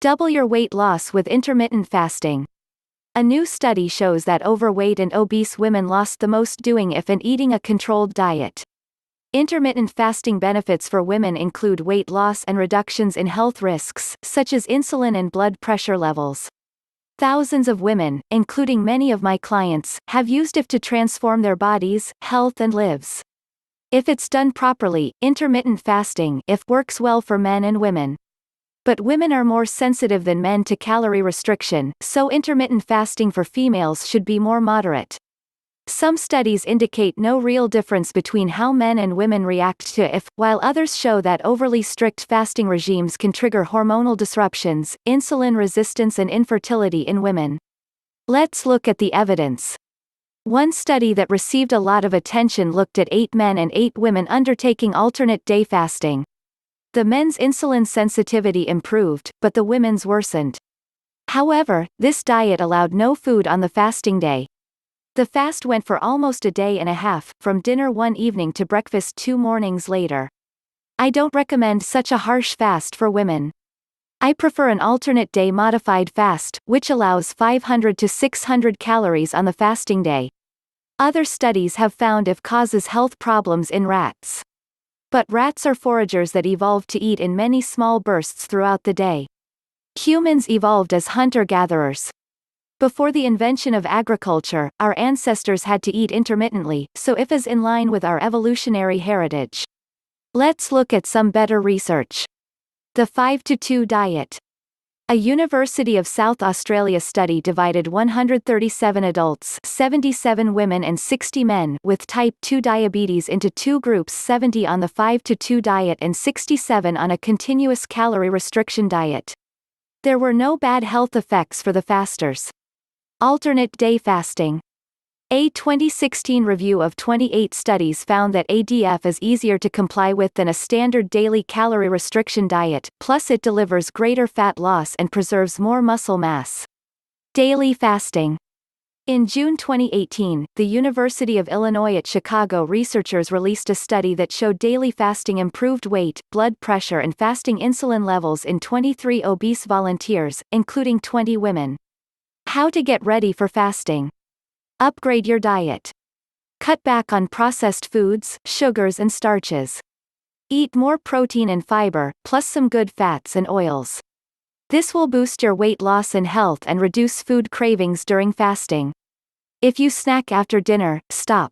Double your weight loss with intermittent fasting. A new study shows that overweight and obese women lost the most doing if and eating a controlled diet. Intermittent fasting benefits for women include weight loss and reductions in health risks, such as insulin and blood pressure levels. Thousands of women, including many of my clients, have used it to transform their bodies, health and lives. If it's done properly, intermittent fasting works well for men and women. But women are more sensitive than men to calorie restriction, so intermittent fasting for females should be more moderate. Some studies indicate no real difference between how men and women react to it, while others show that overly strict fasting regimes can trigger hormonal disruptions, insulin resistance and infertility in women. Let's look at the evidence. One study that received a lot of attention looked at 8 men and 8 women undertaking alternate day fasting. The men's insulin sensitivity improved, but the women's worsened. However, this diet allowed no food on the fasting day. The fast went for almost a day and a half, from dinner one evening to breakfast 2 mornings later. I don't recommend such a harsh fast for women. I prefer an alternate day modified fast, which allows 500 to 600 calories on the fasting day. Other studies have found it causes health problems in rats. But rats are foragers that evolved to eat in many small bursts throughout the day. Humans evolved as hunter-gatherers. Before the invention of agriculture, our ancestors had to eat intermittently, so it is in line with our evolutionary heritage. Let's look at some better research. The 5-to-2 diet. A University of South Australia study divided 137 adults, 77 women and 60 men with type 2 diabetes into 2 groups, 70 on the 5-to-2 diet and 67 on a continuous calorie restriction diet. There were no bad health effects for the fasters. Alternate day fasting. A 2016 review of 28 studies found that ADF is easier to comply with than a standard daily calorie restriction diet, plus it delivers greater fat loss and preserves more muscle mass. Daily fasting. In June 2018, the University of Illinois at Chicago researchers released a study that showed daily fasting improved weight, blood pressure and fasting insulin levels in 23 obese volunteers, including 20 women. How to get ready for fasting. Upgrade your diet. Cut back on processed foods, sugars and starches. Eat more protein and fiber, plus some good fats and oils. This will boost your weight loss and health and reduce food cravings during fasting. If you snack after dinner, stop.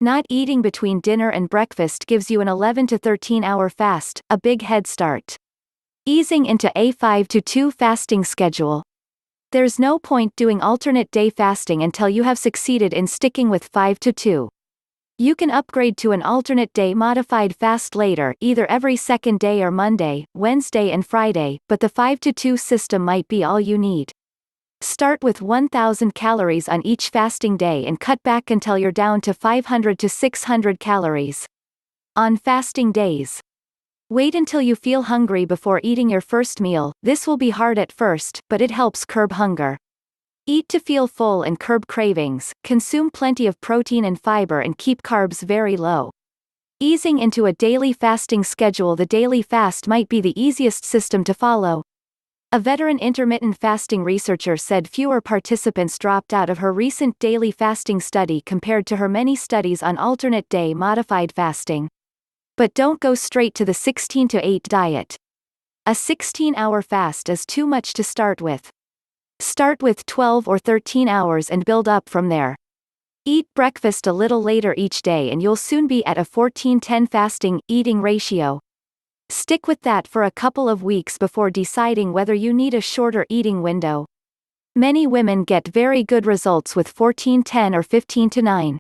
Not eating between dinner and breakfast gives you an 11 to 13 hour fast, a big head start. Easing into a 5-to-2 fasting schedule. There's no point doing alternate day fasting until you have succeeded in sticking with 5-to-2. You can upgrade to an alternate day modified fast later, either every second day or Monday, Wednesday and Friday, but the 5-to-2 system might be all you need. Start with 1,000 calories on each fasting day and cut back until you're down to 500 to 600 calories. On fasting days. Wait until you feel hungry before eating your first meal. This will be hard at first, but it helps curb hunger. Eat to feel full and curb cravings, consume plenty of protein and fiber and keep carbs very low. Easing into a daily fasting schedule. The daily fast might be the easiest system to follow. A veteran intermittent fasting researcher said fewer participants dropped out of her recent daily fasting study compared to her many studies on alternate day modified fasting. But don't go straight to the 16-to-8 diet. A 16-hour fast is too much to start with. Start with 12 or 13 hours and build up from there. Eat breakfast a little later each day and you'll soon be at a 14-10 fasting eating ratio. Stick with that for a couple of weeks before deciding whether you need a shorter eating window. Many women get very good results with 14-10 or 15-9.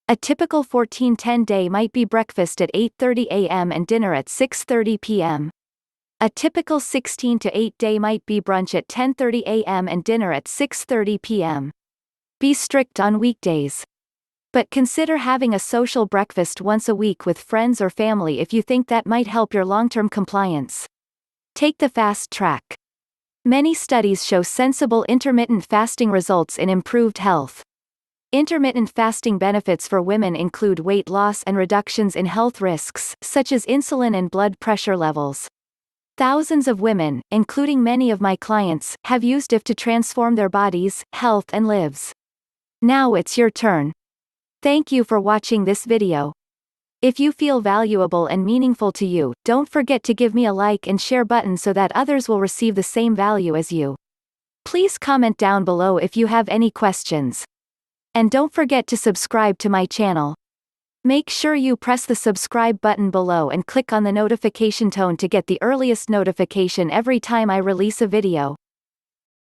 A typical 14-10 day might be breakfast at 8:30 a.m. and dinner at 6:30 p.m. A typical 16-to-8 day might be brunch at 10:30 a.m. and dinner at 6:30 p.m. Be strict on weekdays. But consider having a social breakfast once a week with friends or family if you think that might help your long-term compliance. Take the fast track. Many studies show sensible intermittent fasting results in improved health. Intermittent fasting benefits for women include weight loss and reductions in health risks, such as insulin and blood pressure levels. Thousands of women, including many of my clients, have used IF to transform their bodies, health and lives. Now it's your turn. Thank you for watching this video. If you feel valuable and meaningful to you, don't forget to give me a like and share button so that others will receive the same value as you. Please comment down below if you have any questions. And don't forget to subscribe to my channel. Make sure you press the subscribe button below and click on the notification tone to get the earliest notification every time I release a video.